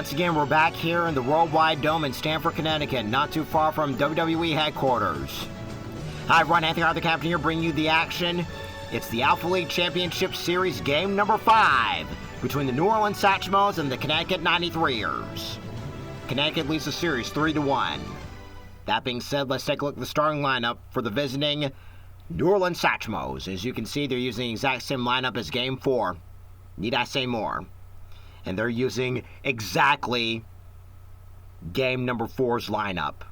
Once again, we're back here in the Worldwide Dome in Stamford, Connecticut, not too far from WWE headquarters. Hi, everyone. Anthony Arthur Captain here, bringing you the action. It's the Alpha League Championship Series game number 5 between the New Orleans Satchmos and the Connecticut 93ers. Connecticut leads the series 3-1. That being said, let's take a look at the starting lineup for the visiting New Orleans Satchmos. As you can see, they're using the exact same lineup as game 4. Need I say more? And they're using exactly game number 4's lineup,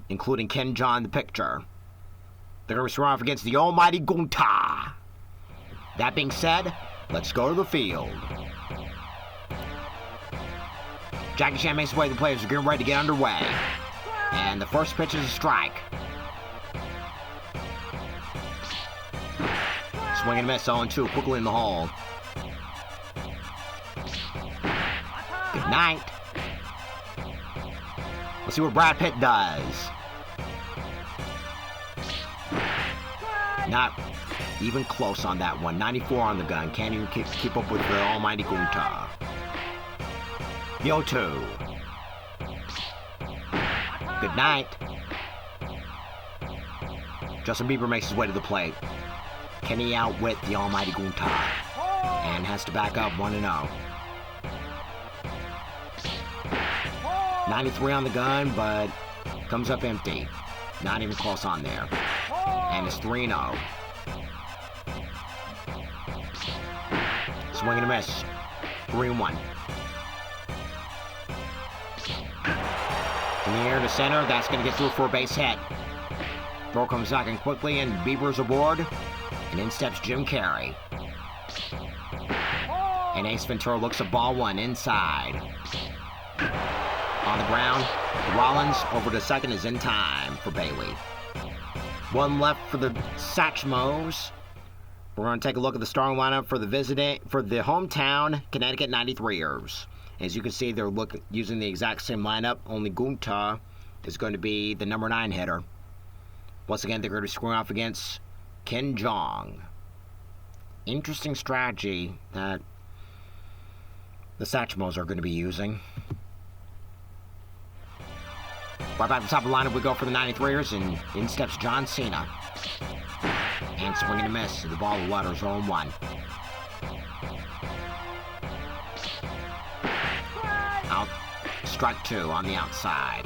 including Ken John the picture. They're going to be squaring off against the almighty Gunta. That being said, let's go to the field. Jackie Chan makes his way. The players are getting ready to get underway. And the first pitch is a strike. Swing and miss, 0-2, quickly in the hole. Good night. Let's see what Brad Pitt does. Not even close on that one. 94 on the gun. Can't even keep up with the almighty Gunta. The 0-2. Good night. Justin Bieber makes his way to the plate. Can he outwit the almighty Gunta? And has to back up 1-0. 93 on the gun, but comes up empty. Not even close on there. And it's 3-0. Swing and a miss. 3-1. In the air to center, that's going to get through for a base hit. Throw comes back in quickly, and Bieber's aboard. And in steps Jim Carrey. And Ace Ventura looks at ball 1 inside. On the ground, Rollins over to second is in time for Bailey. 1 left for the Satchmos. We're going to take a look at the starting lineup for the hometown Connecticut 93ers. As you can see, they're using the exact same lineup, only Gunta is going to be the number 9 hitter. Once again, they're going to be squaring off against Ken Jeong. Interesting strategy that the Satchmos are going to be using. Right back to the top of the lineup, we go for the 93ers, and in steps John Cena. And swing and a miss. The ball letters 0-1. Out, strike 2 on the outside.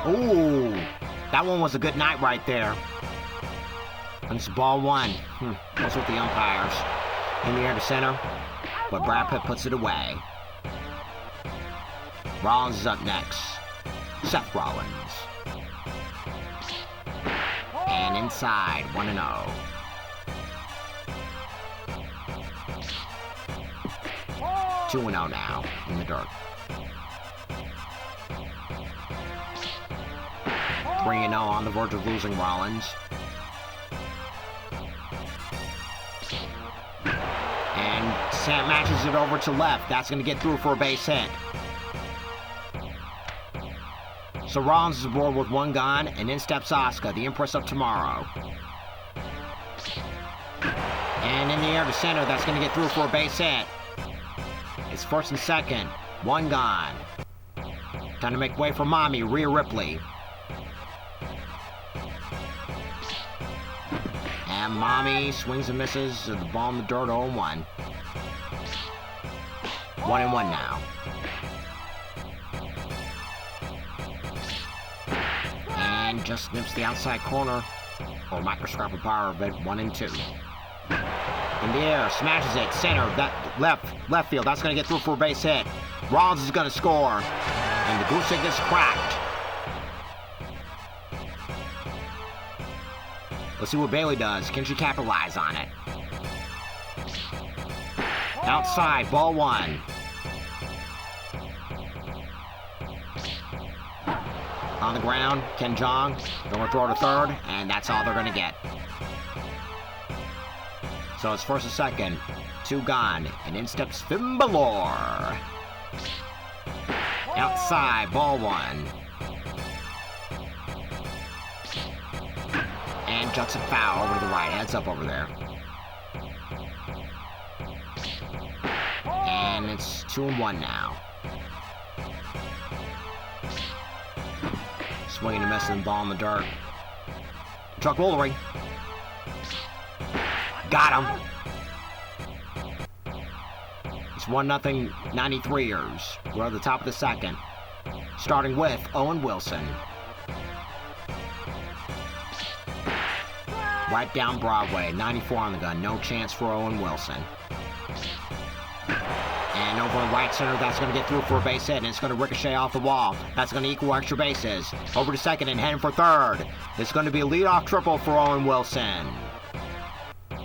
Ooh, that one was a good night right there. And it's ball 1. What's with the umpires? In the air to center, but Brad Pitt puts it away. Rollins is up next. Seth Rollins. And inside, 1-0. Two 2-0 now in the dirt. 3-0 on the verge of losing Rollins. And Sam matches it over to left. That's going to get through for a base hit. So Rollins is aboard with 1 gone, and in steps Asuka, the Empress of Tomorrow. And in the air to center, that's going to get through for a base hit. It's first and second, 1 gone. Time to make way for Mommy, Rhea Ripley. And Mommy swings and misses the ball in the dirt, 0-1. 1-1 now. And just nips the outside corner, or microscopic power of it, 1-2. In the air, smashes it, center, that left field, that's going to get through for a base hit. Rollins is going to score, and the goose egg is cracked. Let's see what Bailey does. Can she capitalize on it? Outside, ball 1. On the ground, Ken Jeong, going to throw to third, and that's all they're going to get. So it's first and second, 2 gone, and in steps Finn Balor. Outside, ball 1. And juts it foul over to the right, heads up over there. And it's 2-1 now. Swinging and missing the ball in the dirt. Chuck Woolery. Got him. It's 1-0 93ers. We're at the top of the second. Starting with Owen Wilson. Right down Broadway. 94 on the gun. No chance for Owen Wilson. And over in right center, that's going to get through for a base hit, and it's going to ricochet off the wall. That's going to equal extra bases. Over to second and heading for third. It's going to be a leadoff triple for Owen Wilson.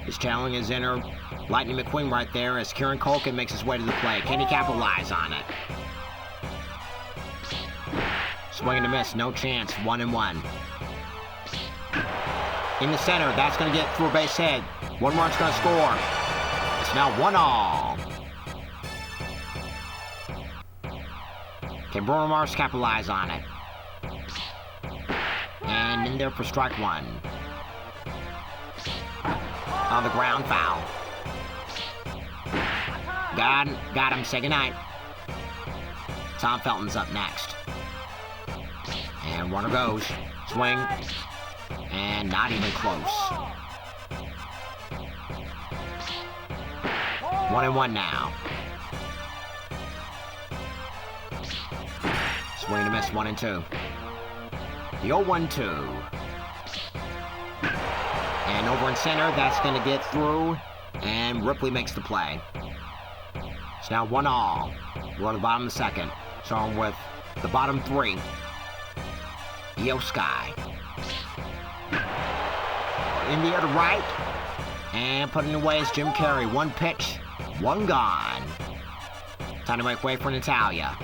He's channeling his inner Lightning McQueen right there as Kieran Culkin makes his way to the plate. Can he capitalize on it? Swing and a miss, no chance, 1-1. In the center, that's going to get through a base hit. One run's going to score. It's now 1-all. Can Bruno Mars capitalize on it? And in there for strike one. On the ground, foul. Got him, say goodnight. Tom Felton's up next. And runner goes. Swing. And not even close. 1-1 now. Swing and a miss, 1-2. The 0-1-2. And over in center, that's going to get through. And Ripley makes the play. It's now 1-all. We're on the bottom of the second. Starting with the bottom three. Io Sky. In the air to right. And putting away is Jim Carrey. One pitch, one gone. Time to make way for Natalia.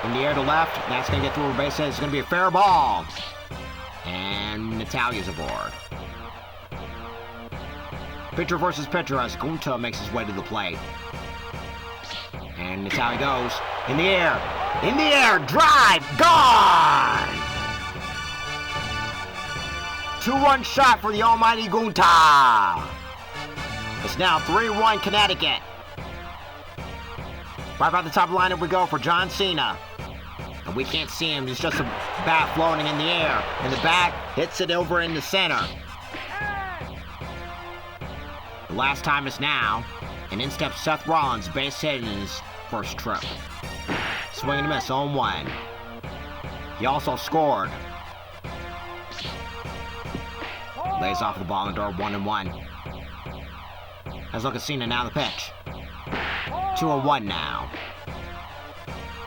In the air to left, that's going to get through a base hit. It's going to be a fair ball. And Natalia's aboard. Pitcher versus pitcher as Gunta makes his way to the plate. And Natalia goes. In the air. In the air. Drive. Gone. 2-run shot for the almighty Gunta. It's now 3-1 Connecticut. Right by the top of the lineup we go for John Cena. And we can't see him. It's just a bat floating in the air. And the bat hits it over in the center. The last time is now. And in steps Seth Rollins, base hit in his first trip. Swing and a miss, 0-1. He also scored. Lays off the ball in the door, 1-1. Let's look at Cena now, the pitch. 2-1 now.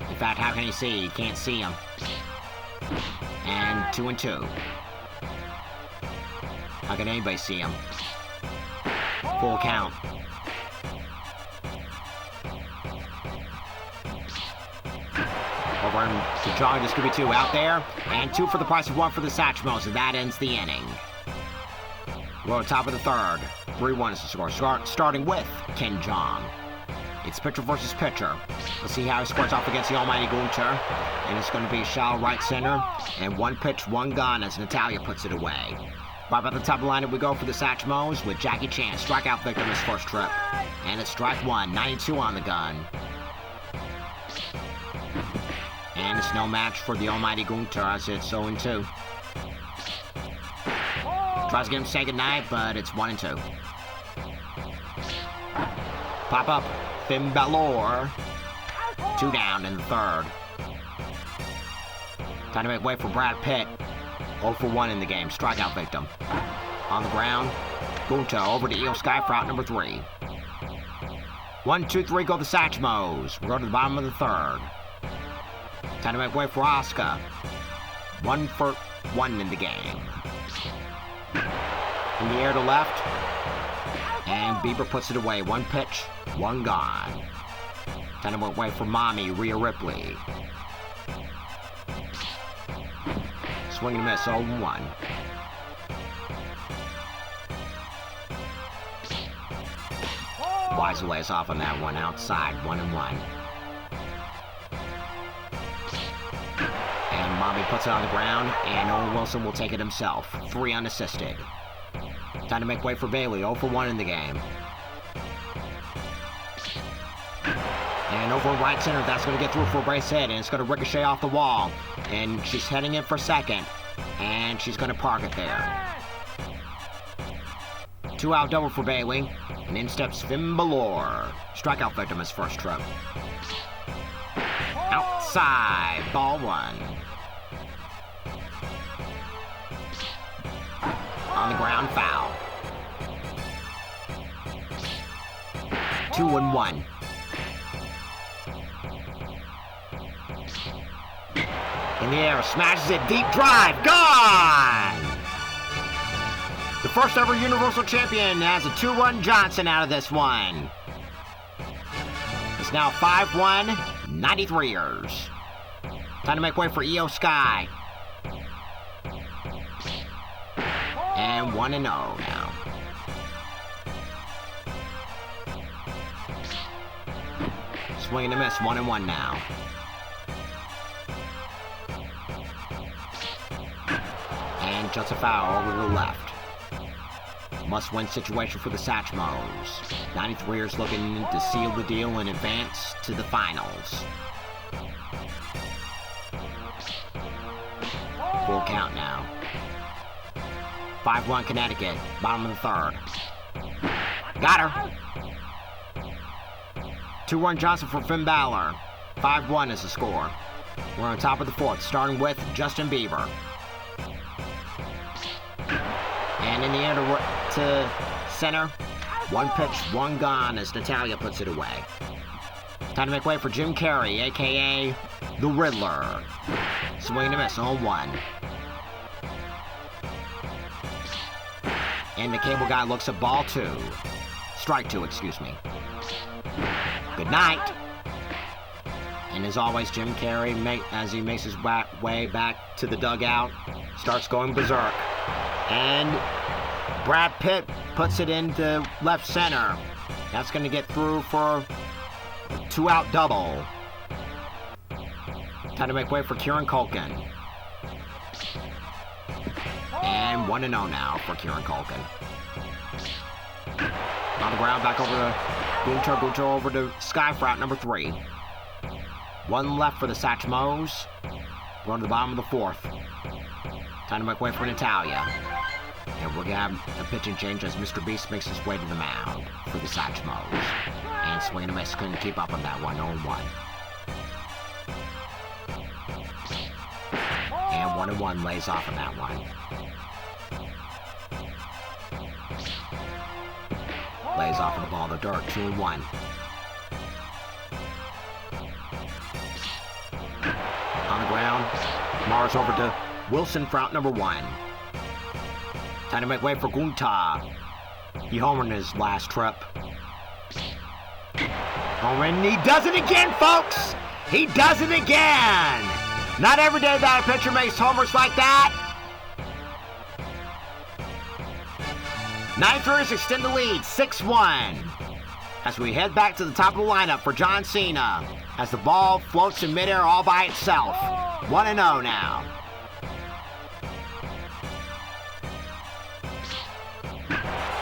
In fact, how can he see? You can't see him. And 2-2. How can anybody see him? Full count. Over to John, this could be 2 out there. And 2 for the price of 1 for the Satchmos, and that ends the inning. We're at the top of the third. 3-1 is the score. Starting with Ken Jeong. It's pitcher versus pitcher. Let's see how he squares off against the almighty Gunter. And it's going to be shallow right center. And 1 pitch, 1 gone as Natalia puts it away. Right by the top of the lineup we go for the Satchmos with Jackie Chan, strikeout victim his first trip. And it's strike 1, 92 on the gun. And it's no match for the almighty Gunter as it's 0-2. Tries to get him to say goodnight, but it's 1-2. Pop up, Finn Balor. 2 down in the third. Time to make way for Brad Pitt. 0-1 in the game, strikeout victim. On the ground, Gunter over to Io Sky for out number 3. 1, 2, 3 go the Satchmos. We'll go to the bottom of the third. Time to make way for Asuka. 1-1 in the game. In the air to left. And Bieber puts it away. 1 pitch, 1 gone. Time to make way for Mommy, Rhea Ripley. Swing and miss, 0-1. Wisely lays off on that one outside, 1-1. And Mommy puts it on the ground, and Owen Wilson will take it himself. 3 unassisted. Time to make way for Bailey. 0 for 1 in the game. And over in right center, that's going to get through for a base hit, and it's going to ricochet off the wall. And she's heading in for second, and she's going to park it there. 2-out double for Bailey, and in steps Finn Balor. Strikeout victim his first trip. Outside, ball 1. On the ground, foul. 2-1. In the air, smashes it, deep drive, gone! The first ever Universal Champion has a 2-1 Johnson out of this one. It's now 5-1, 93ers. Time to make way for Io Sky. And 1-0 now. Swing and a miss, 1-1 now. And just a foul over to the left. Must-win situation for the Satchmos. 93ers looking to seal the deal and advance to the finals. Full count now. 5-1 Connecticut, bottom of the third. Got her! 2-1 Johnson for Finn Balor. 5-1 is the score. We're on top of the fourth, starting with Justin Bieber. And in the air to center. 1 pitch, 1 gone as Natalya puts it away. Time to make way for Jim Carrey, a.k.a. The Riddler. Swing and a miss, 0-1. And the cable guy looks at ball 2. Strike 2, excuse me. Good night. And as always, Jim Carrey, as he makes his way back to the dugout, starts going berserk. And Brad Pitt puts it into left center. That's going to get through for a 2-out double. Time to make way for Kieran Culkin. And 1-0 now for Kieran Culkin. On the ground, back over to Gunter over to Sky for out number 3. 1 left for the Satchmos. We're on the bottom of the fourth. Time to make way for Natalya. And we're going to have a pitching change as Mr. Beast makes his way to the mound for the Satchmos. And swing and a miss, couldn't keep up on that one, 0-1. And 1-1 lays off on that one. Lays off of the ball in the dirt, 2-1. On the ground, Mars over to Wilson for out number 1. Time to make way for Gunter. He homered in his last trip. And he does it again, folks! He does it again! Not every day that a pitcher makes homers like that. 93ers extend the lead, 6-1. As we head back to the top of the lineup for John Cena. As the ball floats in midair all by itself. 1-0 now.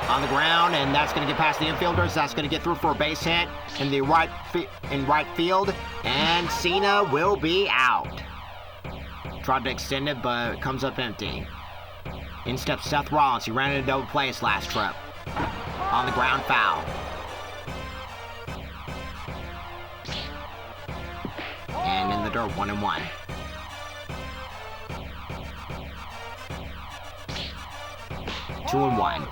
On the ground, and that's going to get past the infielders. That's going to get through for a base hit in the right field, and Cena will be out. Tried to extend it, but it comes up empty. In steps Seth Rollins. He ran into double play his last trip. On the ground, foul. And in the dirt, 1-1. Two and one.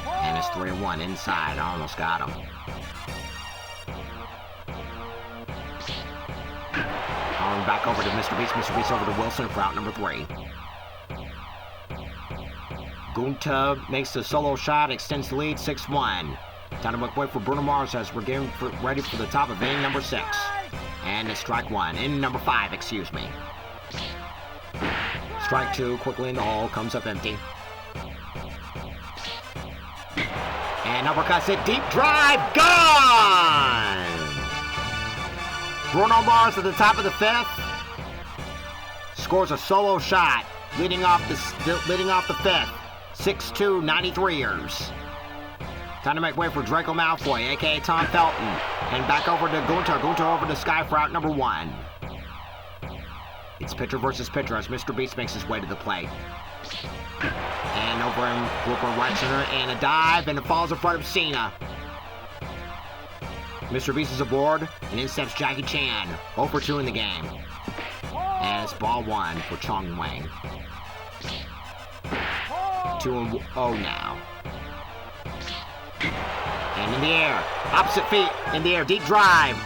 And it's 3-1 inside. I almost got him. On back over to Mr. Beast. Mr. Beast over to Wilson for out number 3. Gunter makes the solo shot, extends the lead, 6-1. Time to make way for Bruno Mars as we're getting ready for the top of inning number 6. And it's strike 1. Inning number 5, excuse me. Strike 2, quickly in the hole, comes up empty. And uppercuts it, deep drive, gone! Bruno Mars at the top of the 5th. scores a solo shot, leading off the fifth. 6'2", 93ers. Time to make way for Draco Malfoy, a.k.a. Tom Felton. And back over to Gunter. Gunter over to Sky for out number 1. It's pitcher versus pitcher as Mr. Beast makes his way to the plate. And over in Brooklyn right center, and a dive, and it falls in front of Cena. Mr. Beast is aboard, and in steps Jackie Chan. 0 for 2 in the game. And it's ball 1 for Chong Wang. 2-0 now. And in the air, opposite feet, in the air, deep drive.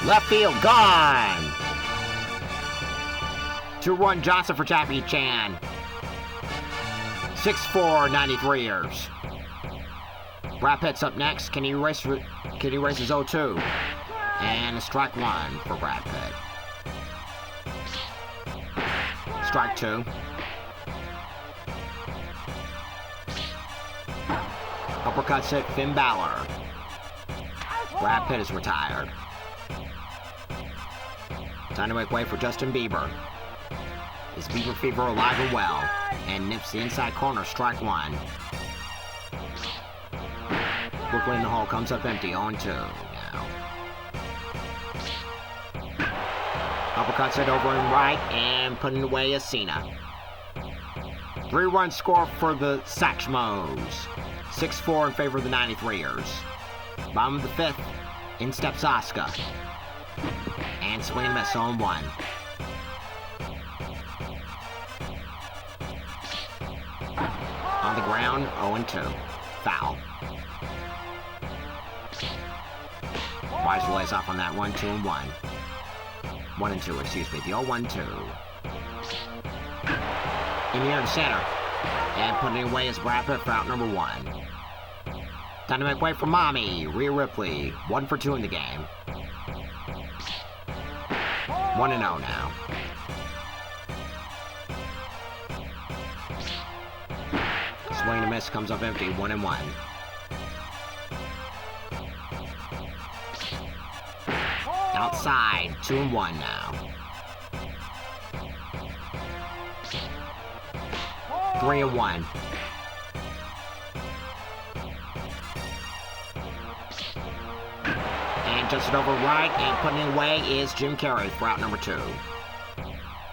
Left field, gone. 2-1 Johnson for Jackie Chan. 6'4", 93ers. Brad Pitt's up next. Can he erase his 0-2? And a strike 1 for Brad Pitt. Strike 2. Uppercuts hit Finn Balor. Brad Pitt is retired. Time to make way for Justin Bieber. Is Bieber Fever alive and well? And nips the inside corner, strike 1. Brooklyn in the hole comes up empty, 0-2 now. Uppercuts it over and right, and putting away is Cena. 3-run score for the Satchmos. 6-4 in favor of the 93ers. Bottom of the 5th, in steps Asuka. And swing and miss, 0-1. On the ground, 0-2. Foul. Wise lays off on that one, 2-1. 1-2, excuse me. The 0-1-2. In the air to center. And putting away is Brad Pitt for out number 1. Time to make way for Mommy, Rhea Ripley. 1 for 2 in the game. 1-0 now. Swing and a miss, comes up empty, 1-1. Outside, 2-1 now. 3-1. And just it over right, and putting it away is Jim Carrey for out number 2.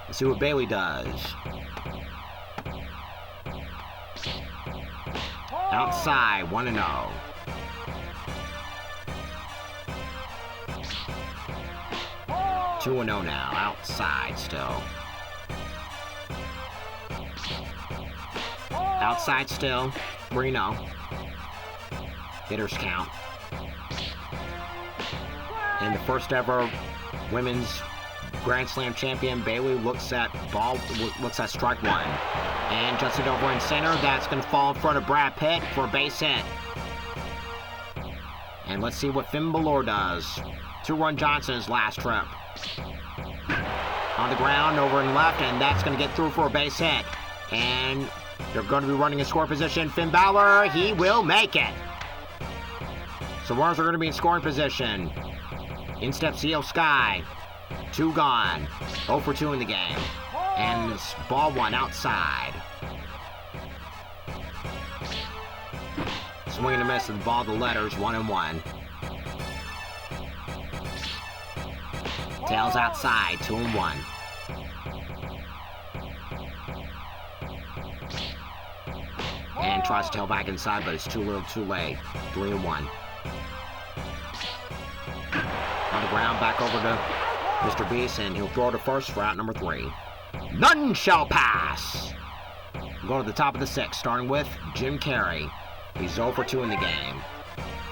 Let's see what Bailey does. Outside, 1-0. Two 2-0 now, outside still. Outside still, 3-0. Hitters count. And the first ever women's Grand Slam champion, Bailey looks at strike 1. And just it over in center, that's going to fall in front of Brad Pitt for a base hit. And let's see what Finn Balor does. 2-run Johnson's last trip. On the ground, over and left, and that's going to get through for a base hit. And they're going to be running in score position. Finn Balor, he will make it. So runners are going to be in scoring position. In steps Io Sky. 2 gone. 0 for 2 in the game. And it's ball 1 outside. Swing and a miss and ball the letters, 1-1. Tails outside, 2-1. And tries to tail back inside, but it's too little, too late. 3-1. On the ground, back over to Mr. Beast, and he'll throw to first for out number 3. None shall pass! Go to the top of the 6th, starting with Jim Carrey. He's 0 for 2 in the game.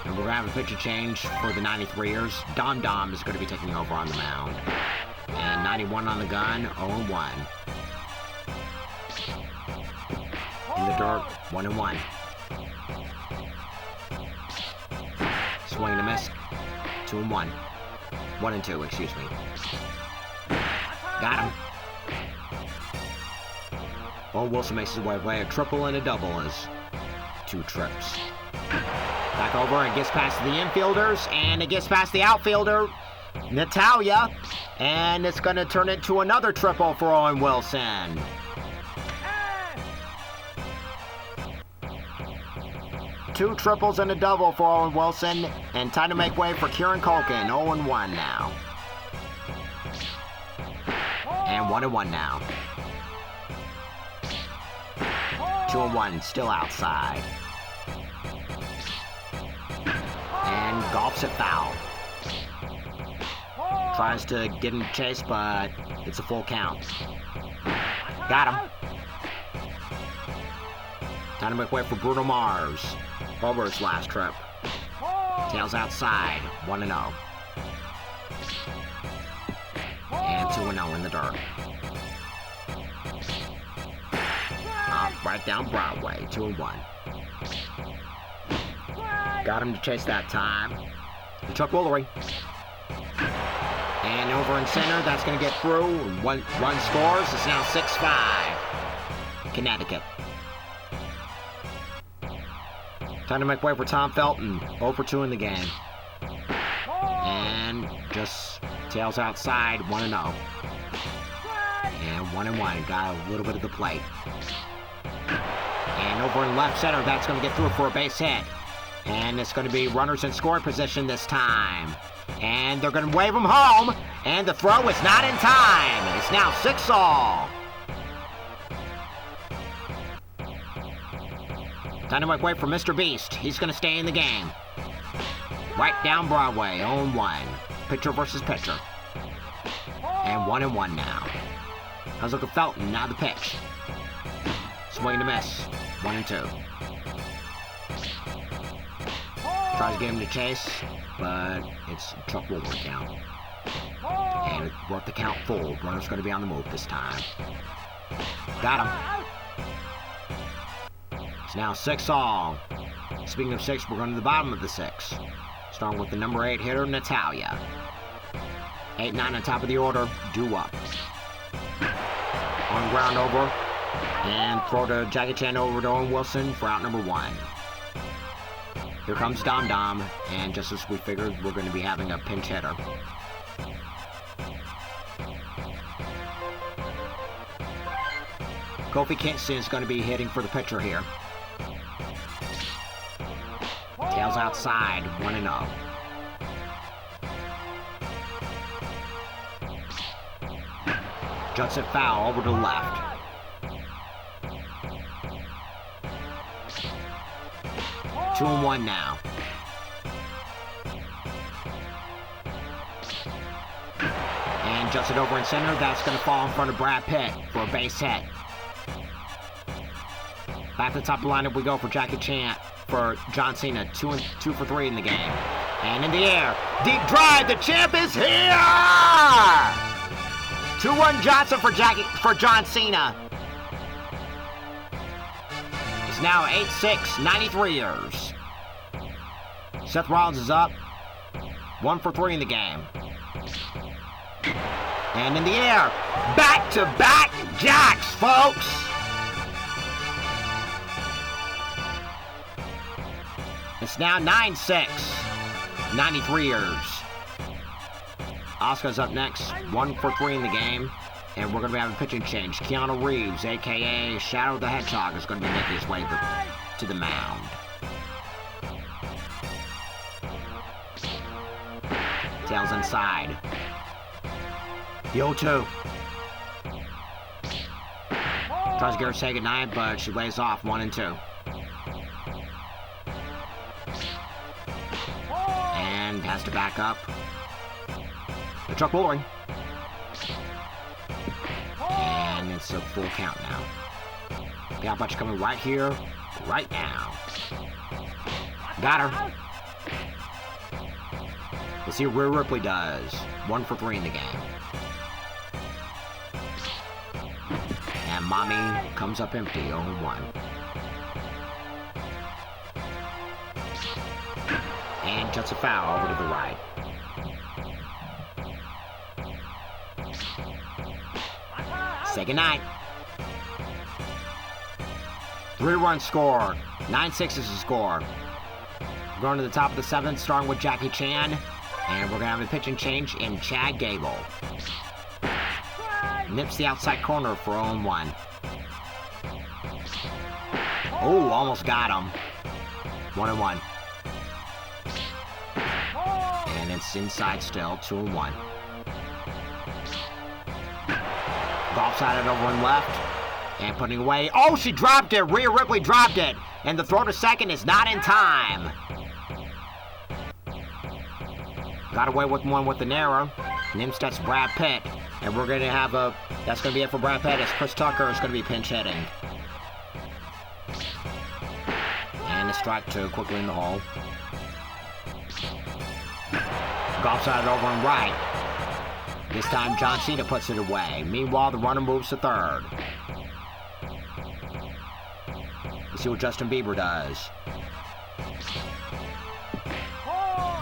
And we're going to have a pitcher change for the 93ers. Dom Dom is going to be taking over on the mound. And 91 on the gun, 0-1. In the dirt, 1-1. Swing and a miss, 2-1. 1-2, excuse me. Got him. Owen Wilson makes his way a triple and a double as 2 trips. Back over and gets past the infielders, and it gets past the outfielder, Natalia. And it's going to turn into another triple for Owen Wilson. Two triples and a double for Owen Wilson. And time to make way for Kieran Culkin. 0-1 now. And 1-1 now. 2-1, still outside. And golfs it foul. Tries to get in chase, but it's a full count. Got him. Time to make way for Bruno Mars. Over his last trip. Tails outside, 1-0. And 2-0 in the dirt. Right down Broadway, 2-1. Got him to chase that time. And Chuck Woolery. And over in center, that's going to get through. One run scores. It's now 6-5. Connecticut. Time to make way for Tom Felton. 0-2 in the game. And just tails outside, 1-0. And 1-1. Got a little bit of the plate. And over in left center, that's going to get through for a base hit. And it's going to be runners in scoring position this time. And they're going to wave him home. And the throw is not in time. It's now 6-all. Time to make way for Mr. Beast. He's going to stay in the game. Right down Broadway, 0-1. Pitcher versus pitcher. And 1-1 now. How's it look at Felton? Now the pitch. Swing to miss. 1-2. Tries to get him to chase, but it's Chuck Woolery count. And it brought the count full. Runner's going to be on the move this time. Got him. It's now 6-all. Speaking of 6, we're going to the bottom of the 6. Starting with the number 8 hitter, Natalia. 8-9 on top of the order, due up. On ground over. And throw to Jackie Chan over to Owen Wilson for out number 1. Here comes Dom Dom, and just as we figured, we're going to be having a pinch hitter. Kofi Kingston is going to be hitting for the pitcher here. Tails outside, 1-0. Juts it foul over to the left. Two and 1 now. And juts it over in center. That's going to fall in front of Brad Pitt for a base hit. Back to the top of the lineup we go for Jackie Chan, for John Cena. 2 for 3 in the game. And in the air. Deep drive. The champ is here! 2-1 Johnson for John Cena. It's now 8-6, 93 years. Seth Rollins is up. 1 for 3 in the game. And in the air. Back-to-back jacks, folks. It's now 9-6, 93 years. Oscar's up next. 1 for 3 in the game. And we're going to be having a pitching change. Keanu Reeves, a.k.a. Shadow the Hedgehog, is going to be making his way to the mound. Tails inside. The 0-2. Tries to get her to say goodnight, but she lays off 1-2. And has to back up. The Chuck Woolery. And it's a full count now. Got a bunch coming right here, right now. Got her. Let's see what Rhea Ripley does. 1 for 3 in the game. And Mommy comes up empty, 0-1. And juts a foul over to the right. Say goodnight. 3-run score. 9-6 is the score. We're going to the top of the 7th, starting with Jackie Chan. And we're going to have a pitching change in Chad Gable. Nips the outside corner for 0-1. Oh, almost got him. 1-1. And it's inside still, 2-1. Golfs at it over and left. And putting away. Oh, she dropped it. Rhea Ripley dropped it. And the throw to second is not in time. Got away with one with an error. Nims, that's Brad Pitt. And we're going to have a... That's going to be it for Brad Pitt, as Chris Tucker is going to be pinch hitting. And a strike 2 quickly in the hole. Golfs at it over and right. This time John Cena puts it away. Meanwhile, the runner moves to third. Let's see what Justin Bieber does.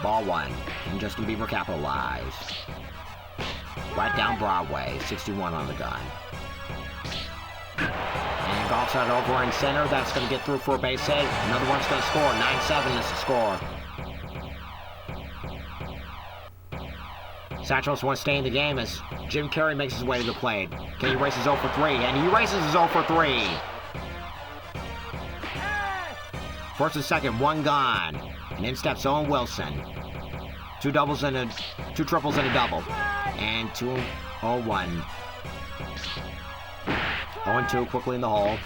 Ball 1. And Justin Bieber capitalized. Right down Broadway. 61 on the gun. And golfs out over in center. That's going to get through for a base hit. Another one's going to score. 9-7 is the score. Satchmos wants to stay in the game as Jim Carrey makes his way to the plate. Can he race his 0 for 3? And he races his 0 for 3. First and second, one gone. And in steps Owen Wilson. Two triples and a double. And 2-0-1. 0-2 quickly in the hole.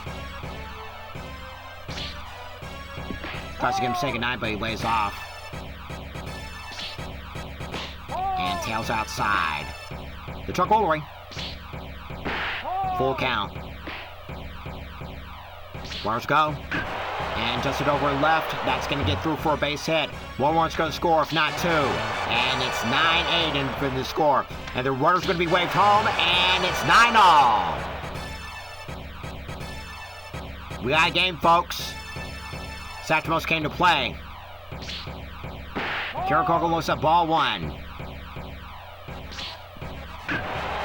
Tries to get him to say goodnight, but he lays off. And tails outside. The truck rolling. Full count. Runners go. And just it over and left. That's going to get through for a base hit. One more is going to score, if not 2. And it's 9-8 in the score. And the runner's going to be waved home. And it's 9-all. We got a game, folks. Satchmos came to play. Karakoko looks at ball 1.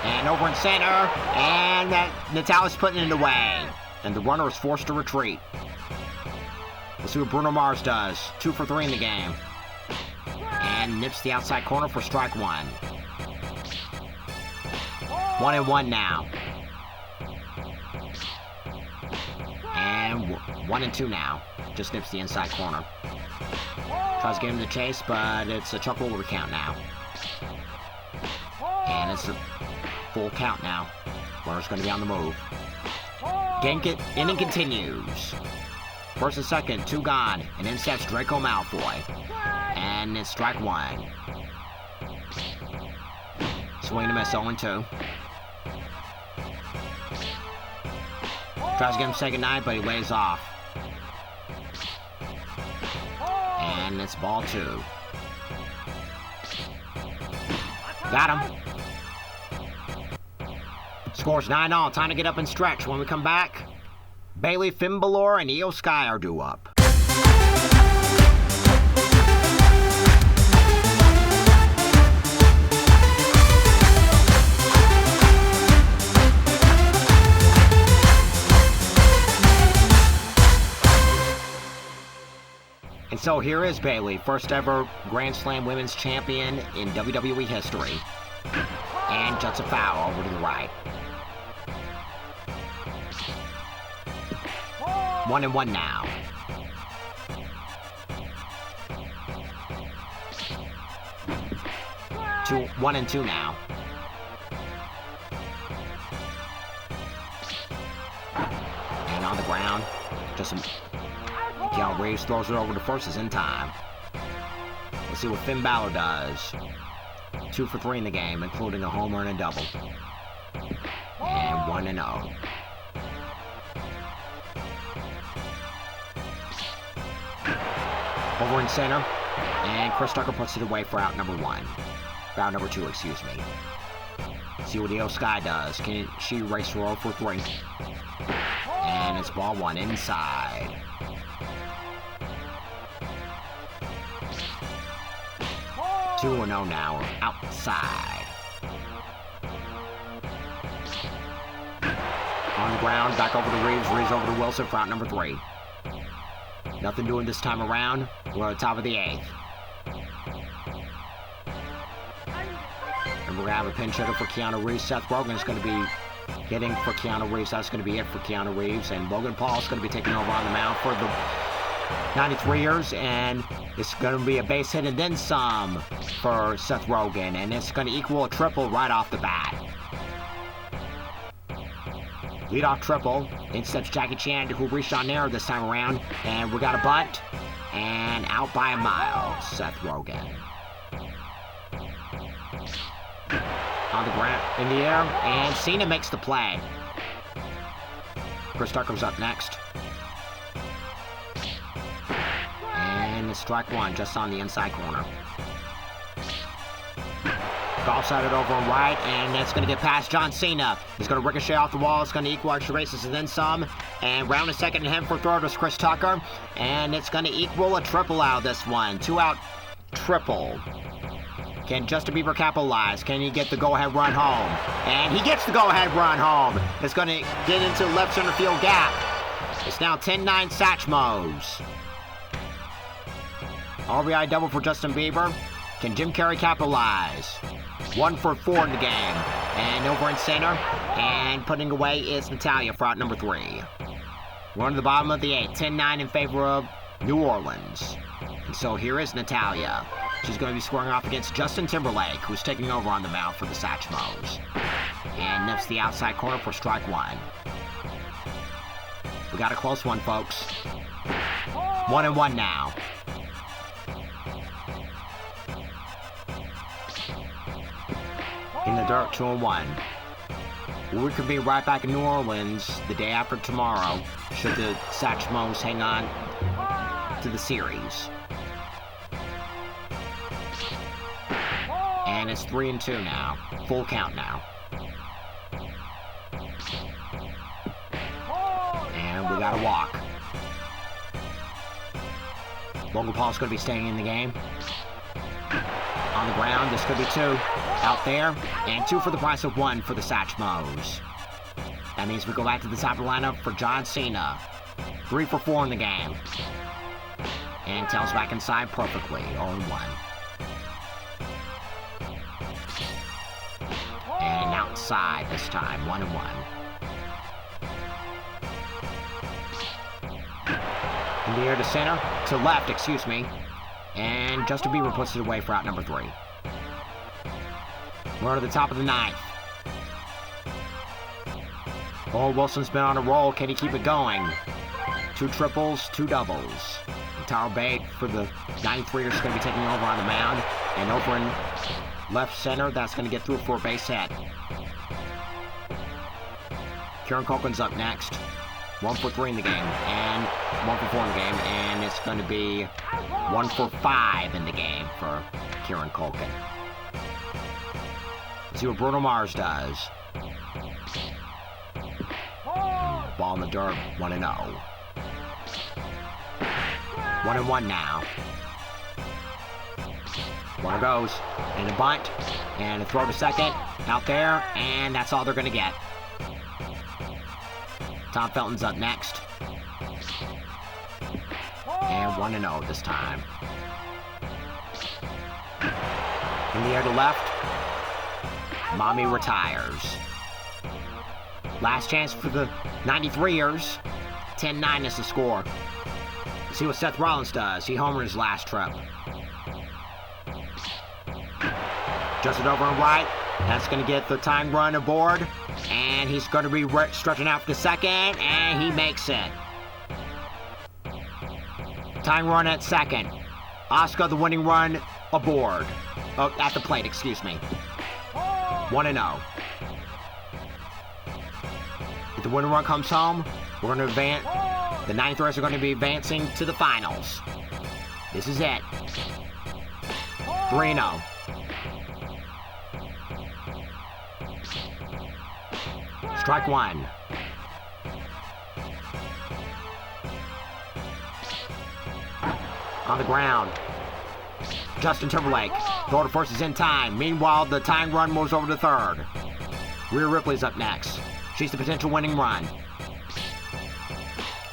And over in center. And Natalis putting it away. And the runner is forced to retreat. Let's see what Bruno Mars does. 2 for 3 in the game. And nips the outside corner for strike 1. 1-1 now. And 1-2 now. Just nips the inside corner. Tries to get him to chase, but it's a chuck roller count now. And it's a full count now. Runner's going to be on the move. Inning continues. First and second, 2 gone. And in steps Draco Malfoy. And it's strike 1. Swing and a miss, 0-2. Tries to get him to say goodnight, but he lays off. And it's ball 2. Got him. Scores 9-all. Time to get up and stretch. When we come back, Bailey, Finn Balor, and Io Sky are due up. And so here is Bailey, first ever Grand Slam Women's Champion in WWE history. And juts a foul over to the right. 1-1 now. 1-2 now. And on the ground, just some... Cal Reeves throws it over to first, is in time. Let's see what Finn Balor does. 2 for 3 in the game, including a homer and a double. And 1-0. Over in center, and Chris Tucker puts it away for out number 1. For out number 2, excuse me. See what Io Sky does. Can she race for 0 for 3? And it's ball 1 inside. Two 2-0 now, outside. On the ground, back over to Reeves. Reeves over to Wilson for out number 3. Nothing doing this time around. We're at the top of the 8th. we're going to have a pinch hitter for Keanu Reeves. Seth Rogen is going to be hitting for Keanu Reeves. That's going to be it for Keanu Reeves. And Logan Paul is going to be taking over on the mound for the 93ers. And it's going to be a base hit and then some for Seth Rogen. And it's going to equal a triple right off the bat. Leadoff triple. In steps Jackie Chan, who reached on there this time around. And we got a bunt. And out by a mile, Seth Rogen. On the ground, in the air, and Cena makes the play. Chris Tucker's up next. And it's strike one, just on the inside corner. Golf sided over on right, and that's going to get past John Cena. He's going to ricochet off the wall. It's going to equal extra bases and then some. And round a second and him for third was Chris Tucker. And it's going to equal a triple out of this one. 2-out triple. Can Justin Bieber capitalize? Can he get the go-ahead run home? And he gets the go-ahead run home. It's going to get into left center field gap. It's now 10-9 Satchmos. RBI double for Justin Bieber. Can Jim Carrey capitalize? 1 for 4 in the game. And over in center. And putting away is Natalia for out number 3. We're on the bottom of the 8th. 10-9 in favor of New Orleans. And so here is Natalia. She's going to be scoring off against Justin Timberlake, who's taking over on the mound for the Satchmos. And nips the outside corner for strike one. We got a close one, folks. 1-1 now. In the dirt, 2-1. We could be right back in New Orleans the day after tomorrow, should the Satchmos hang on to the series. And it's 3-2 now. Full count now. And we got a walk. Logan Paul's going to be staying in the game. On the ground, this could be 2. Out there, and 2 for the price of 1 for the Satchmos. That means we go back to the top of the lineup for John Cena. 3 for 4 in the game. And tails back inside perfectly, 0-1. And outside this time, 1-1. In the air to center, to left, excuse me. And Justin Bieber puts it away for out number 3. We're to the top of the 9th. Oh, Wilson's been on a roll. Can he keep it going? 2 triples, 2 doubles. And Taro Bate for the 93ers is going to be taking over on the mound. And over in left center, that's going to get through for a base hit. Kieran Culkin's up next. 1 for 3 in the game. And 1 for 4 in the game. And it's going to be 1 for 5 in the game for Kieran Culkin. See what Bruno Mars does. Ball in the dirt, 1-0. 1-1 now. Runner goes, and a bunt, and a throw to second, out there, and that's all they're going to get. Tom Felton's up next. And 1-0 this time. In the air to left. Mommy retires. Last chance for the 93ers. 10-9 is the score. See what Seth Rollins does. He homered his last trip. Just it over on right. That's going to get the tying run aboard. And he's going to be stretching out for the second. And he makes it. Tying run at second. Oscar the winning run aboard. Oh, at the plate, excuse me. 1-0. If the winning run comes home, we're going to advance. The 93ers are going to be advancing to the finals. This is it. 3-0. Strike one. On the ground. Justin Timberlake. Throw to first is in time. Meanwhile, the tying run moves over to third. Rhea Ripley's up next. She's the potential winning run.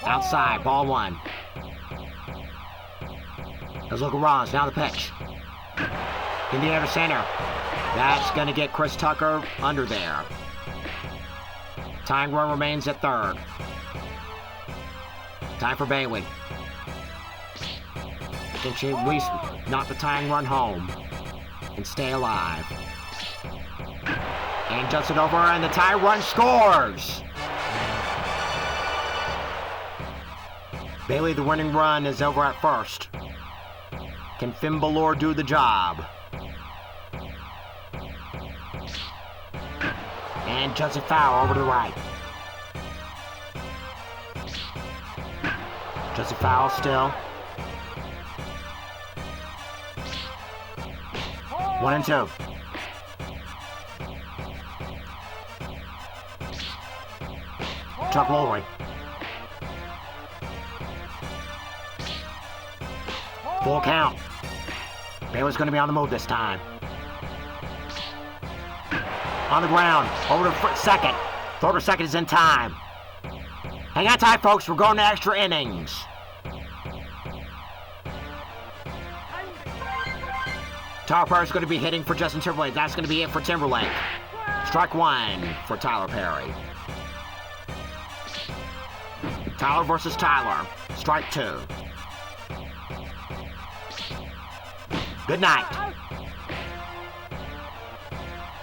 Outside, ball one. There's Logan Rollins, now the pitch. In the air to center. That's going to get Chris Tucker under there. Tying run remains at third. Time for Bailey. Can she at least knock the tying run home and stay alive? And jumps it over, and the tie run scores! Bailey, the winning run, is over at first. Can Finn Balor do the job? And jumps it foul over to the right. Jumps it foul still. 1 and 2. Chuck Lowry. Full count. Bailey's going to be on the move this time. On the ground. Over to second. Third or second is in time. Hang on tight, folks. We're going to extra innings. Tyler Perry's going to be hitting for Justin Timberlake. That's going to be it for Timberlake. Strike one for Tyler Perry. Tyler versus Tyler. Strike two. Good night.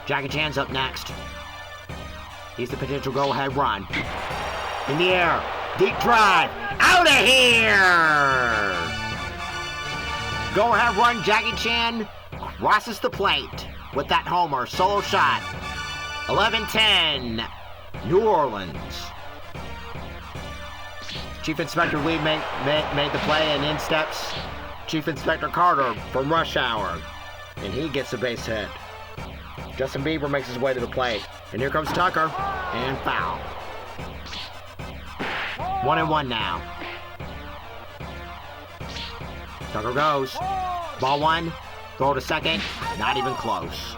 Jackie Chan's up next. He's the potential go-ahead run. In the air. Deep drive. Out of here! Go-ahead run, Jackie Chan crosses the plate with that homer. Solo shot. 11-10. New Orleans. Chief Inspector Lee made the play, and in steps Chief Inspector Carter from Rush Hour. And he gets a base hit. Justin Bieber makes his way to the plate. And here comes Tucker. And foul. 1-1 now. Tucker goes. Ball one. Throw to second. Not even close.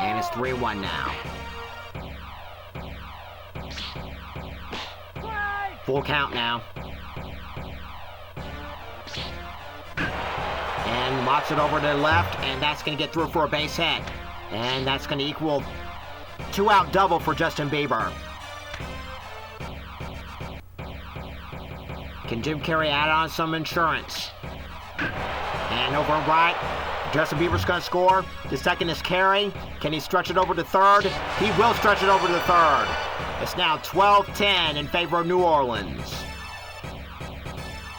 And it's 3-1 now. Full count now. And locks it over to the left, and that's going to get through for a base hit. And that's going to equal 2-out double for Justin Bieber. Can Jim Carrey add on some insurance? And over right, Justin Bieber's going to score. The second is Carey. Can he stretch it over to third? He will stretch it over to the third. It's now 12-10 in favor of New Orleans.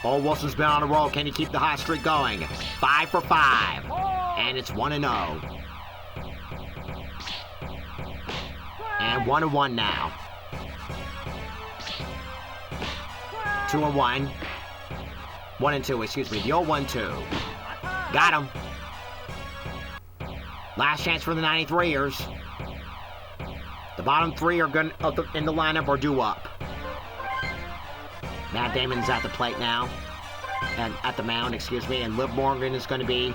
Old Wilson's been on a roll. Can he keep the hot streak going? 5 for 5. And it's 1-0. And 1-1 now. 2-1. 1-2, excuse me. The old 1-2. Got him. Last chance for the 93ers. The bottom three are in the lineup or due up. Matt Damon's at the plate now. And at the mound, excuse me. And Liv Morgan is going to be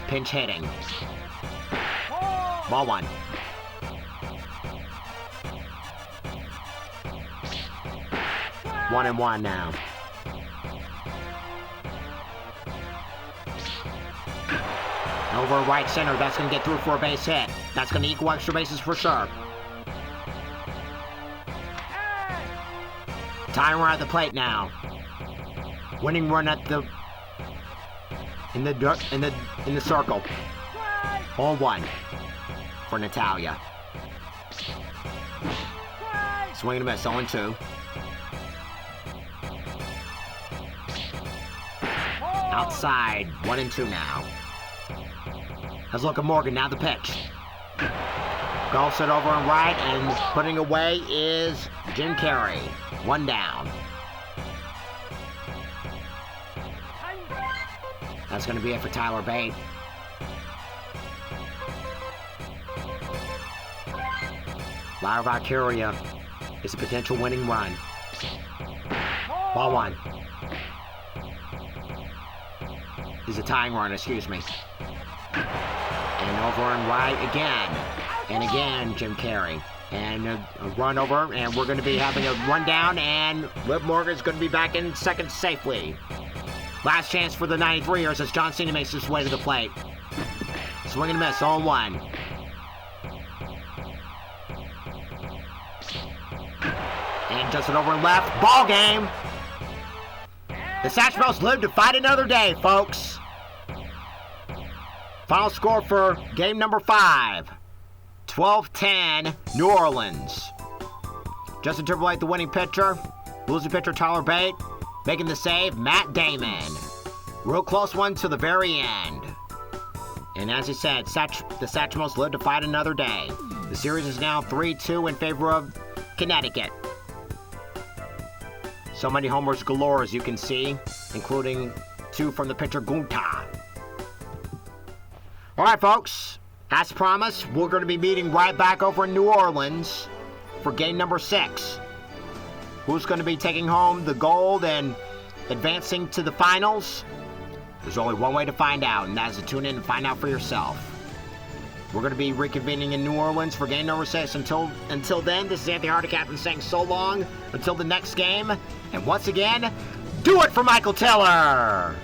pinch hitting. Ball one. One and one now. Over right center, that's going to get through for a base hit. That's going to equal extra bases for sure. Timer at the plate now. Winning run at the in the circle. 0-1 for Natalia. Swing and a miss. 0-2. Outside. 1-2 now. Let's look at Morgan. Now the pitch. Golfs it over and right, and putting away is Jim Carrey. 1 down. That's going to be it for Tyler Bate. Lyra Valkyria is a potential winning run. Ball one. Is a tying run, excuse me. And over and right again. And again, Jim Carrey. And a run over, and we're going to be having a run down, and Liv Morgan's going to be back in second safely. Last chance for the 93ers as John Cena makes his way to the plate. Swing and a miss, 0-1. And just an over and left. Ball game. The Satchmos live to fight another day, folks. Final score for game number 5. 12-10, New Orleans. Justin Timberlake, the winning pitcher. Losing pitcher, Tyler Bate. Making the save, Matt Damon. Real close one to the very end. And as he said, the Satchmos live to fight another day. The series is now 3-2 in favor of Connecticut. So many homers galore, as you can see, including 2 from the pitcher, Gunta. All right, folks. As promised, we're going to be meeting right back over in New Orleans for game number 6. Who's going to be taking home the gold and advancing to the finals? There's only one way to find out, and that is to tune in and find out for yourself. We're going to be reconvening in New Orleans for game number 6. Until then, this is Anthony Hardy, Captain, saying so long until the next game. And once again, do it for Michael Tiller!